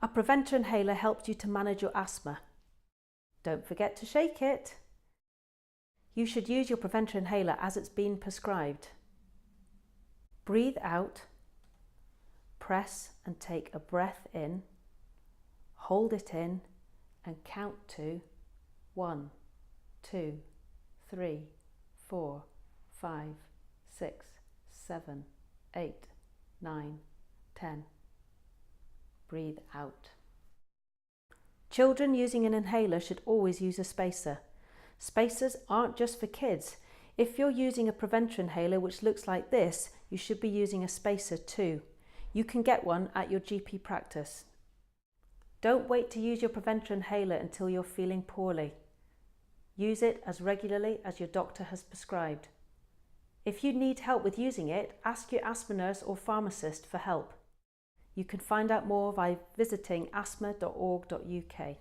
A preventer inhaler helps you to manage your asthma. Don't forget to shake it. You should use your preventer inhaler as it's been prescribed. Breathe out, press and take a breath in, hold it in and count to 1, 2, 3, 4, 5, 6, 7, 8, 9, 10. Breathe out. Children using an inhaler should always use a spacer. Spacers aren't just for kids. If you're using a preventer inhaler which looks like this, you should be using a spacer too. You can get one at your GP practice. Don't wait to use your preventer inhaler until you're feeling poorly. Use it as regularly as your doctor has prescribed. If you need help with using it, ask your asthma nurse or pharmacist for help. You can find out more by visiting asthma.org.uk.